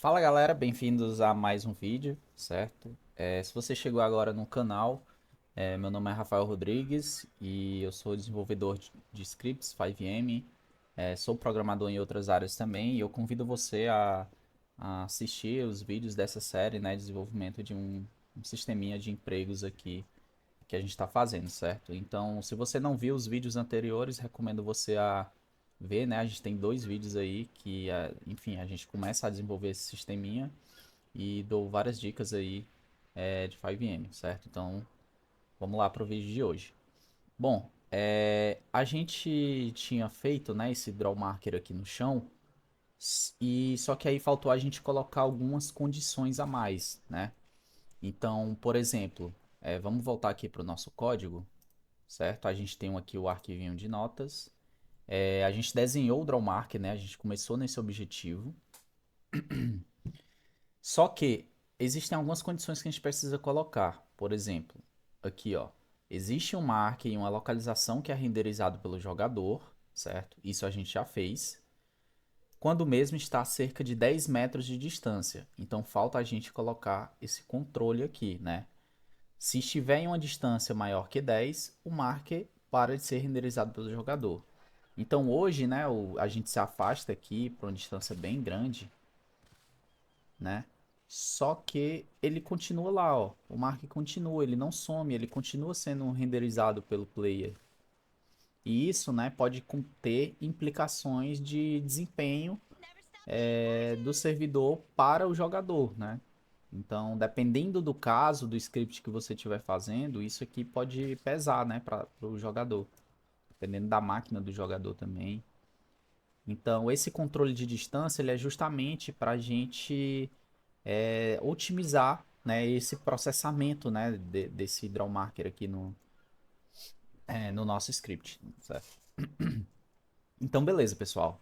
Fala galera, bem-vindos a mais um vídeo, certo? Se você chegou agora no canal, meu nome é Rafael Rodrigues e eu sou desenvolvedor de scripts 5M, sou programador em outras áreas também e eu convido você a assistir os vídeos dessa série, né, desenvolvimento de um sisteminha de empregos aqui que a gente está fazendo, certo? Então, se você não viu os vídeos anteriores, recomendo você a ver, né? A gente tem dois vídeos aí que, enfim, a gente começa a desenvolver esse sisteminha e dou várias dicas aí de 5M, certo? Então, vamos lá para o vídeo de hoje. Bom, a gente tinha feito, né, esse draw marker aqui no chão e só que aí faltou a gente colocar algumas condições a mais, né? Então, por exemplo, vamos voltar aqui para o nosso código, certo? A gente tem aqui o arquivinho de notas. A gente desenhou o draw marker, né? A gente começou nesse objetivo. Só que existem algumas condições que a gente precisa colocar. Por exemplo, aqui, ó, existe um marker e uma localização que é renderizado pelo jogador, certo? Isso a gente já fez. Quando o mesmo está a cerca de 10 metros de distância. Então falta a gente colocar esse controle aqui, né? Se estiver em uma distância maior que 10, o marker para de ser renderizado pelo jogador. Então hoje, né, a gente se afasta aqui para uma distância bem grande, né? Só que ele continua lá, ó. O marker continua, ele não some, ele continua sendo renderizado pelo player. E isso, né, pode ter implicações de desempenho do servidor para o jogador, né? Então, dependendo do caso, do script que você estiver fazendo, isso aqui pode pesar, né, para o jogador. Dependendo da máquina do jogador também. Então, esse controle de distância ele é justamente para a gente otimizar, né, esse processamento, né, desse draw marker aqui no nosso script, certo? Então, beleza, pessoal.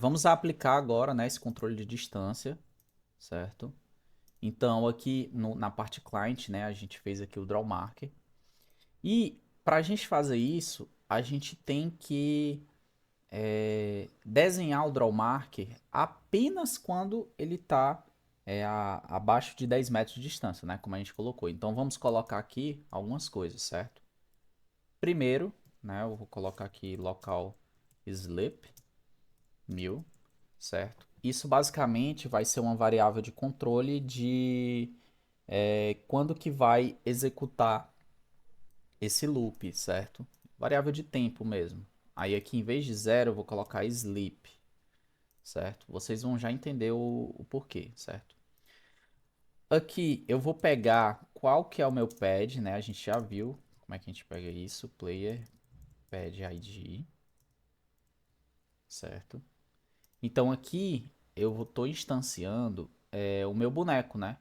Vamos aplicar agora, né, esse controle de distância, certo? Então, aqui na parte client, né, a gente fez aqui o draw marker. E para a gente fazer isso, a gente tem que desenhar o draw marker apenas quando ele está abaixo de 10 metros de distância, né? Como a gente colocou. Então vamos colocar aqui algumas coisas, certo? Primeiro, né? Eu vou colocar aqui local sleep 1000, certo? Isso basicamente vai ser uma variável de controle de quando que vai executar esse loop, certo? Variável de tempo mesmo. Aí aqui em vez de zero eu vou colocar sleep, certo? Vocês vão já entender o porquê, certo? Aqui eu vou pegar qual que é o meu pad, né? A gente já viu como é que a gente pega isso, player pad ID, certo? Então aqui eu estou instanciando o meu boneco, né?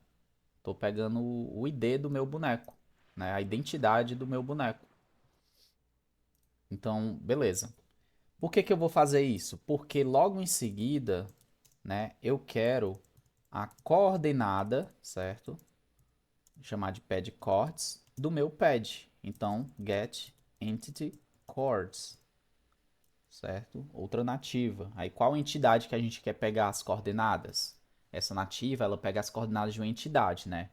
Estou pegando o ID do meu boneco, né? A identidade do meu boneco. Então, beleza. Por que que eu vou fazer isso? Porque logo em seguida, né, eu quero a coordenada, certo? Chamar de pad chords do meu pad. Então, get entity chords, certo? Outra nativa. Aí qual entidade que a gente quer pegar as coordenadas? Essa nativa, ela pega as coordenadas de uma entidade, né?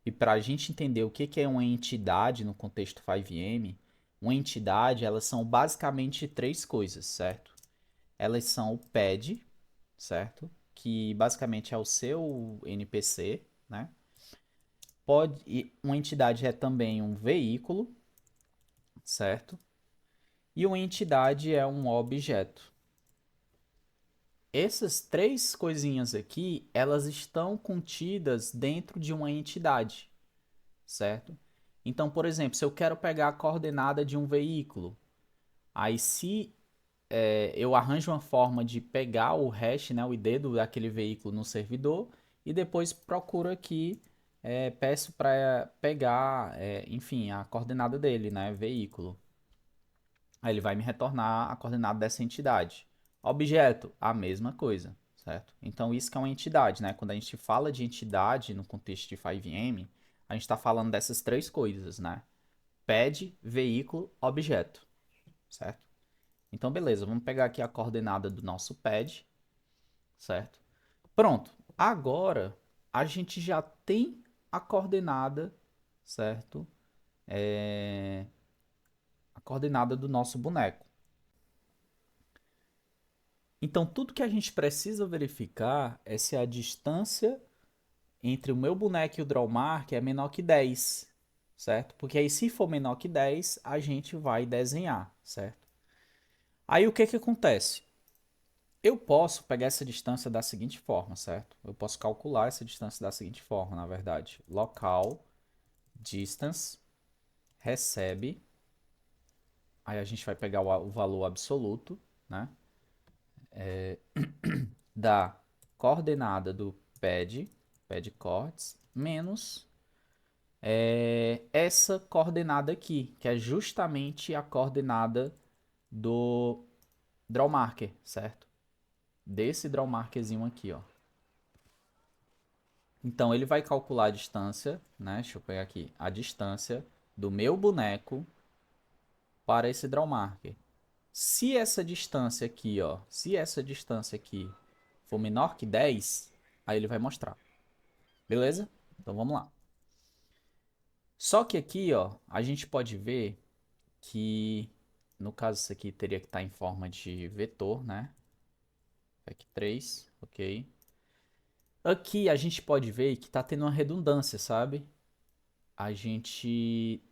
E para a gente entender o que que é uma entidade no contexto 5M, uma entidade, elas são basicamente três coisas, certo? Elas são o pad, certo? Que basicamente é o seu NPC, né? Uma entidade é também um veículo, certo? E uma entidade é um objeto. Essas três coisinhas aqui, elas estão contidas dentro de uma entidade, certo? Então, por exemplo, se eu quero pegar a coordenada de um veículo, aí se eu arranjo uma forma de pegar o hash, né, o ID daquele veículo no servidor e depois procuro aqui, peço para pegar, enfim, a coordenada dele, né, veículo. Aí ele vai me retornar a coordenada dessa entidade. Objeto, a mesma coisa, certo? Então isso que é uma entidade, né? Quando a gente fala de entidade no contexto de 5M, a gente está falando dessas três coisas, né? Pad, veículo, objeto, certo? Então beleza, vamos pegar aqui a coordenada do nosso pad, certo? Pronto. Agora, a gente já tem a coordenada, certo? A coordenada do nosso boneco. Então, tudo que a gente precisa verificar é se a distância entre o meu boneco e o drawmark é menor que 10, certo? Porque aí, se for menor que 10, a gente vai desenhar, certo? Aí, o que que acontece? Eu posso pegar essa distância da seguinte forma, certo? Eu posso calcular essa distância da seguinte forma, na verdade. Local distance recebe, aí a gente vai pegar o valor absoluto, né? Da coordenada do pad coords, menos essa coordenada aqui, que é justamente a coordenada do drawmarker, certo? Desse drawmarkerzinho aqui, ó. Então ele vai calcular a distância, né? Deixa eu pegar aqui, a distância do meu boneco para esse drawmarker. Se essa distância aqui, ó, se essa distância aqui for menor que 10, aí ele vai mostrar. Beleza? Então vamos lá. Só que aqui, ó, a gente pode ver que, no caso, isso aqui teria que estar em forma de vetor, né? Vec 3, ok. Aqui a gente pode ver que está tendo uma redundância, sabe? A gente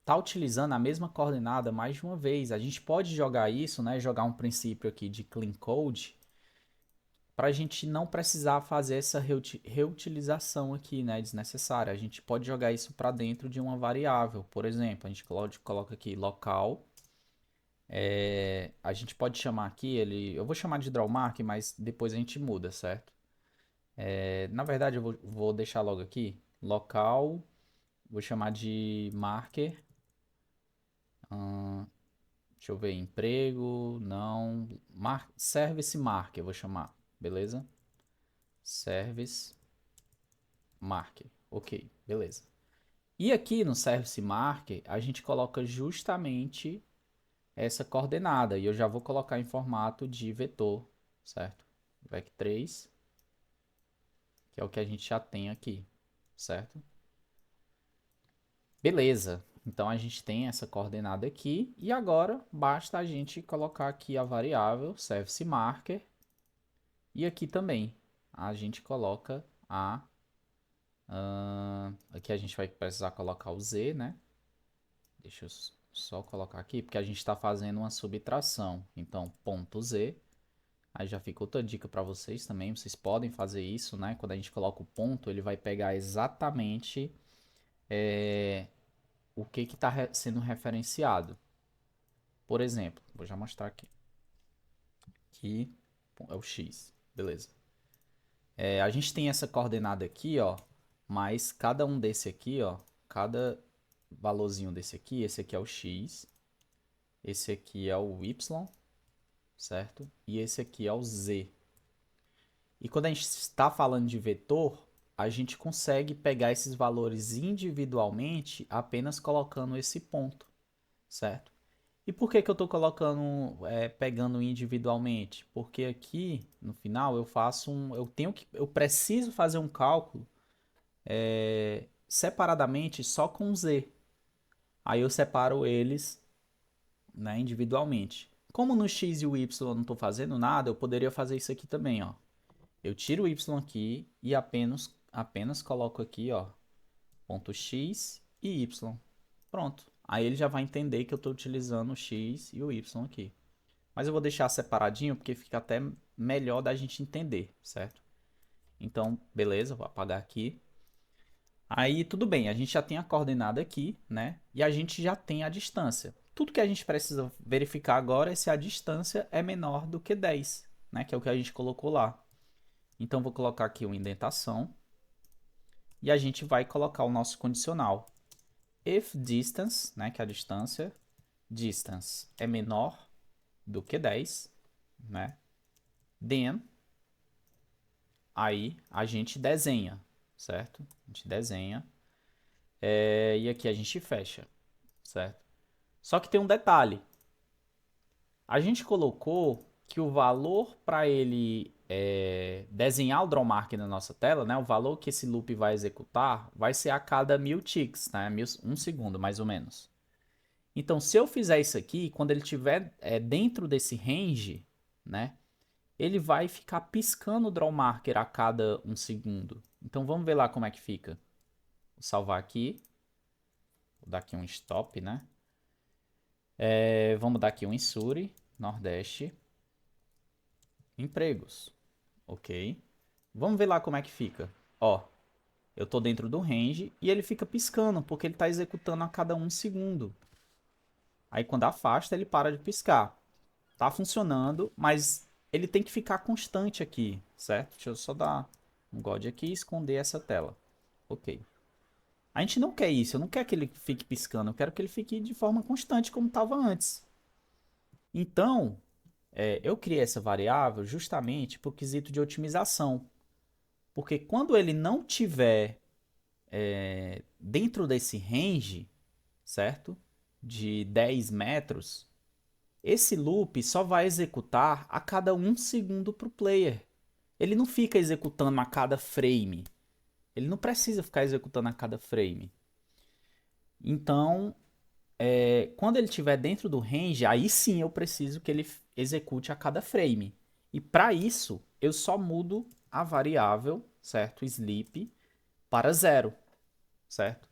tá utilizando a mesma coordenada mais de uma vez. A gente pode jogar isso, né? Jogar um princípio aqui de clean code para a gente não precisar fazer essa reutilização aqui, né? Desnecessária. A gente pode jogar isso para dentro de uma variável. Por exemplo, a gente coloca aqui local. A gente pode chamar aqui ele. Eu vou chamar de drawmark, mas depois a gente muda, certo? Na verdade, eu vou deixar logo aqui local. Vou chamar de marker. Deixa eu ver, emprego, não. Service marker, eu vou chamar, beleza? Service marker, ok, beleza. E aqui no service marker, a gente coloca justamente essa coordenada. E eu já vou colocar em formato de vetor, certo? Vec3, que é o que a gente já tem aqui, certo? Beleza. Então a gente tem essa coordenada aqui e agora basta a gente colocar aqui a variável service marker e aqui também a gente coloca aqui a gente vai precisar colocar o z, né? Deixa eu só colocar aqui porque a gente está fazendo uma subtração. Então ponto z. Aí já fica outra dica para vocês também. Vocês podem fazer isso, né? Quando a gente coloca o ponto, ele vai pegar exatamente o que está sendo referenciado. Por exemplo, vou já mostrar aqui. Aqui é o x, beleza. A gente tem essa coordenada aqui, ó, mas cada um desse aqui, ó, cada valorzinho desse aqui, esse aqui é o x, esse aqui é o y, certo? E esse aqui é o z. E quando a gente está falando de vetor, a gente consegue pegar esses valores individualmente apenas colocando esse ponto, certo? E por que que eu estou colocando, pegando individualmente? Porque aqui no final eu preciso fazer um cálculo separadamente só com z. Aí eu separo eles, né, individualmente. Como no x e o y eu não estou fazendo nada, eu poderia fazer isso aqui também, ó. Eu tiro o y aqui e apenas coloco aqui, ó, ponto x e y. Pronto. Aí ele já vai entender que eu estou utilizando o x e o y aqui. Mas eu vou deixar separadinho porque fica até melhor da gente entender, certo? Então, beleza, vou apagar aqui. Aí tudo bem, a gente já tem a coordenada aqui, né? E a gente já tem a distância. Tudo que a gente precisa verificar agora é se a distância é menor do que 10, né? Que é o que a gente colocou lá. Então vou colocar aqui uma indentação e a gente vai colocar o nosso condicional. If distance, né, que é a distância, distance é menor do que 10, né? Then aí a gente desenha, certo? A gente desenha e aqui a gente fecha, certo? Só que tem um detalhe. A gente colocou que o valor para ele desenhar o draw marker na nossa tela, né, o valor que esse loop vai executar, vai ser a cada 1000 ticks, né, um segundo mais ou menos. Então, se eu fizer isso aqui, quando ele estiver dentro desse range, né, ele vai ficar piscando o draw marker a cada um segundo. Então, vamos ver lá como é que fica. Vou salvar aqui. Vou dar aqui um stop, né? Vamos dar aqui um insure, Nordeste, empregos. Ok. Vamos ver lá como é que fica. Ó, eu tô dentro do range e ele fica piscando, porque ele tá executando a cada um segundo. Aí quando afasta, ele para de piscar. Tá funcionando, mas ele tem que ficar constante aqui, certo? Deixa eu só dar um God aqui e esconder essa tela. Ok. A gente não quer isso, eu não quero que ele fique piscando, eu quero que ele fique de forma constante como estava antes. Então, eu criei essa variável justamente por quesito de otimização. Porque quando ele não tiver dentro desse range, certo? De 10 metros, esse loop só vai executar a cada um segundo para o player. Ele não fica executando a cada frame. Ele não precisa ficar executando a cada frame. Então, quando ele estiver dentro do range, aí sim eu preciso que ele execute a cada frame. E para isso, eu só mudo a variável, certo? Sleep para 0, certo?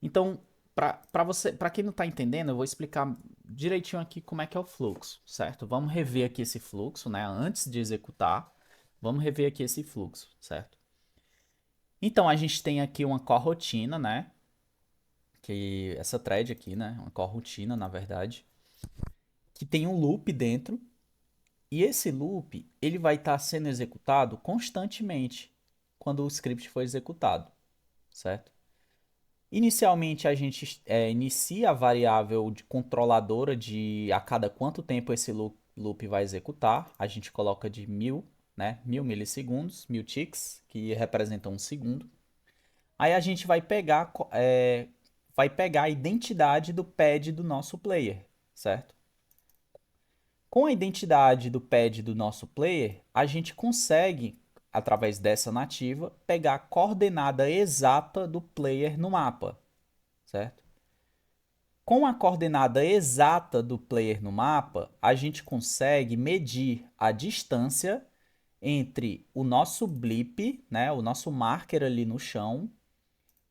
Então, para quem não está entendendo, eu vou explicar direitinho aqui como é que é o fluxo, certo? Vamos rever aqui esse fluxo, né? Antes de executar, vamos rever aqui esse fluxo, certo? Então, a gente tem aqui uma corotina, né? Que essa thread aqui, né? Uma corotina, na verdade, que tem um loop dentro. E esse loop, ele vai estar sendo executado constantemente quando o script for executado, certo? Inicialmente, a gente inicia a variável de controladora de a cada quanto tempo esse loop vai executar. A gente coloca de 1000, né? 1000 milissegundos, 1000 ticks, que representam um segundo. Aí a gente vai pegar a identidade do pad do nosso player, certo? Com a identidade do pad do nosso player, a gente consegue, através dessa nativa, pegar a coordenada exata do player no mapa, certo? Com a coordenada exata do player no mapa, a gente consegue medir a distância entre o nosso blip, né, o nosso marker ali no chão,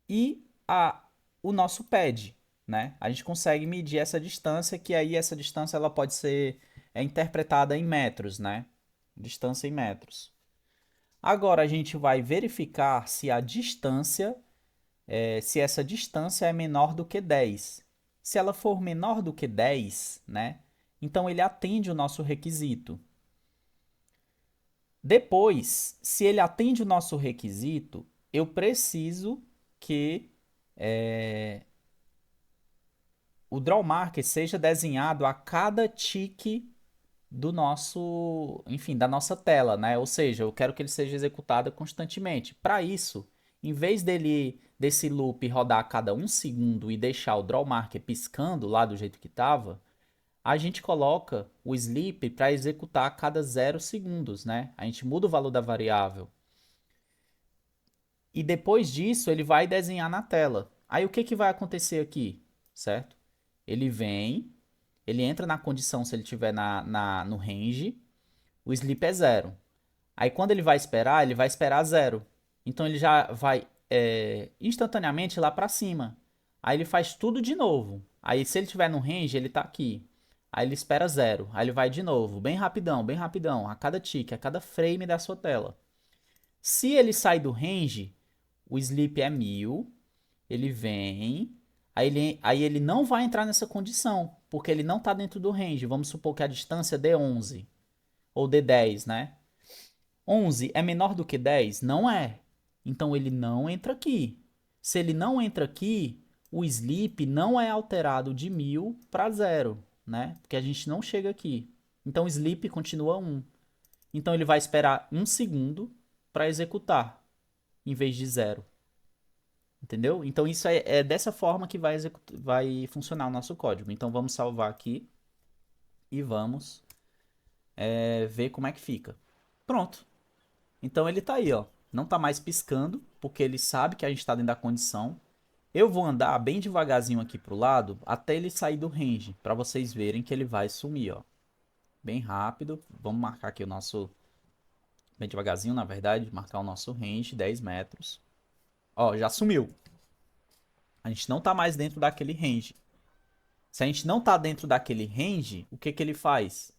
e o nosso pad, né? A gente consegue medir essa distância, que aí essa distância ela pode ser interpretada em metros, né? Distância em metros. Agora a gente vai verificar se a distância, se essa distância é menor do que 10. Se ela for menor do que 10, né? Então ele atende o nosso requisito. Depois, se ele atende o nosso requisito, eu preciso que o draw marker seja desenhado a cada tique do nosso, enfim, da nossa tela, né? Ou seja, eu quero que ele seja executado constantemente. Para isso, em vez desse loop rodar a cada um segundo e deixar o draw marker piscando lá do jeito que estava, a gente coloca o sleep para executar a cada 0 segundos, né? A gente muda o valor da variável. E depois disso, ele vai desenhar na tela. Aí o que, que vai acontecer aqui, certo? Ele vem, ele entra na condição se ele estiver no range, o sleep é 0. Aí quando ele vai esperar 0. Então ele já vai instantaneamente lá para cima. Aí ele faz tudo de novo. Aí se ele estiver no range, ele está aqui. Aí ele espera 0. Aí ele vai de novo, bem rapidão, a cada tique, a cada frame da sua tela. Se ele sai do range, o sleep é 1000, ele vem, aí ele não vai entrar nessa condição, porque ele não está dentro do range. Vamos supor que a distância dê 11 ou dê 10, né? 11 é menor do que 10? Não é. Então ele não entra aqui. Se ele não entra aqui, o sleep não é alterado de 1000 para 0, né? Porque a gente não chega aqui. Então o sleep continua 1. Então ele vai esperar 1 segundo para executar, em vez de 0. Entendeu? Então isso é dessa forma que vai funcionar o nosso código. Então vamos salvar aqui e vamos ver como é que fica. Pronto. Então ele tá aí, ó. Não tá mais piscando, porque ele sabe que a gente tá dentro da condição. Eu vou andar bem devagarzinho aqui pro lado, até ele sair do range, para vocês verem que ele vai sumir, ó. Bem rápido. Vamos marcar aqui o nosso... Bem devagarzinho, na verdade, marcar o nosso range, 10 metros. Ó, já sumiu. A gente não tá mais dentro daquele range. Se a gente não tá dentro daquele range, o que que ele faz?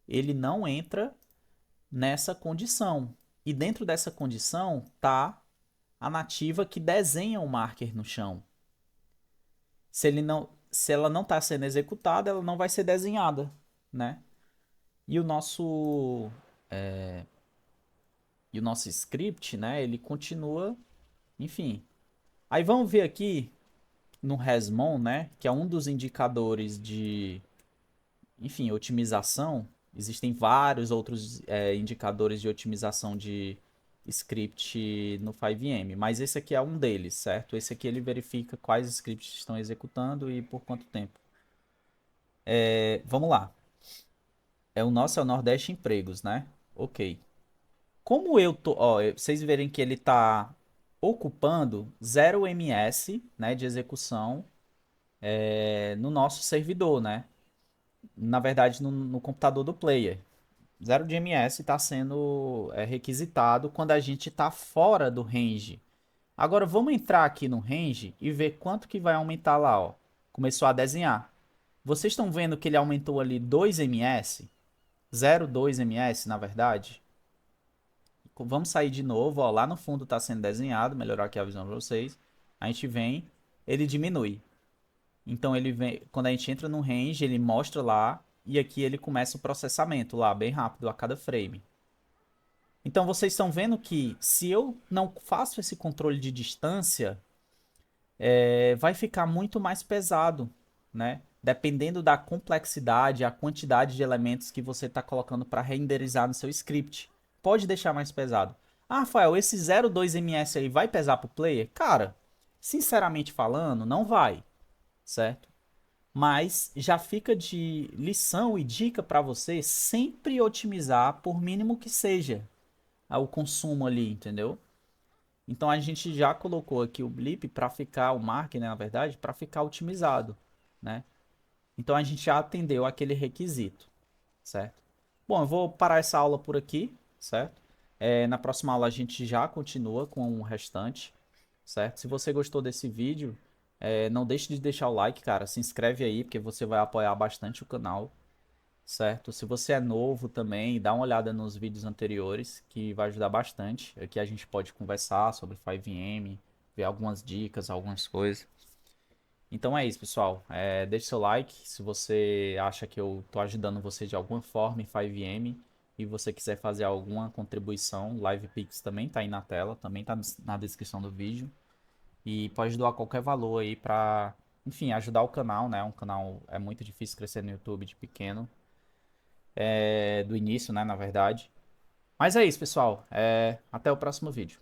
Ele não entra nessa condição. E dentro dessa condição tá a nativa que desenha o marker no chão. Se ela não está sendo executada, ela não vai ser desenhada, né? E o nosso script, né? Ele continua, enfim. Aí vamos ver aqui no Resmon, né? Que é um dos indicadores de, enfim, otimização. Existem vários outros indicadores de otimização de script no 5M, mas esse aqui é um deles, certo? Esse aqui ele verifica quais scripts estão executando e por quanto tempo. Vamos lá. É o nosso é o Nordeste Empregos, né? Ok. Como eu tô, ó, vocês verem que ele tá ocupando 0 ms, né, de execução no nosso servidor, né? Na verdade, no computador do player. 0 ms está sendo requisitado quando a gente está fora do range. Agora vamos entrar aqui no range e ver quanto que vai aumentar lá, ó. Começou a desenhar. Vocês estão vendo que ele aumentou ali 2 ms? 0,2 ms, na verdade. Vamos sair de novo, ó, lá no fundo está sendo desenhado, melhorar aqui a visão para vocês. A gente vem, ele diminui. Então ele vem, quando a gente entra no range, ele mostra lá e aqui ele começa o processamento lá, bem rápido a cada frame. Então vocês estão vendo que se eu não faço esse controle de distância, vai ficar muito mais pesado, né? Dependendo da complexidade, a quantidade de elementos que você está colocando para renderizar no seu script. Pode deixar mais pesado. Ah, Rafael, esse 0,2 ms aí vai pesar para o player? Cara, sinceramente falando, não vai, certo? Mas já fica de lição e dica para você sempre otimizar, por mínimo que seja, o consumo ali, entendeu? Então a gente já colocou aqui o blip para ficar, o mark, né, na verdade, para ficar otimizado, né? Então a gente já atendeu aquele requisito, certo? Bom, eu vou parar essa aula por aqui, certo? Na próxima aula a gente já continua com o restante, certo? Se você gostou desse vídeo, não deixe de deixar o like, cara. Se inscreve aí, porque você vai apoiar bastante o canal, certo? Se você é novo também, dá uma olhada nos vídeos anteriores, que vai ajudar bastante. Aqui a gente pode conversar sobre 5M, ver algumas dicas, algumas coisas. Então é isso, pessoal. Deixe seu like se você acha que eu tô ajudando você de alguma forma em 5M e você quiser fazer alguma contribuição, LivePix também tá aí na tela, também tá na descrição do vídeo. E pode doar qualquer valor aí pra, enfim, ajudar o canal, né? Um canal é muito difícil crescer no YouTube de pequeno, do início, né, na verdade. Mas é isso, pessoal. Até o próximo vídeo.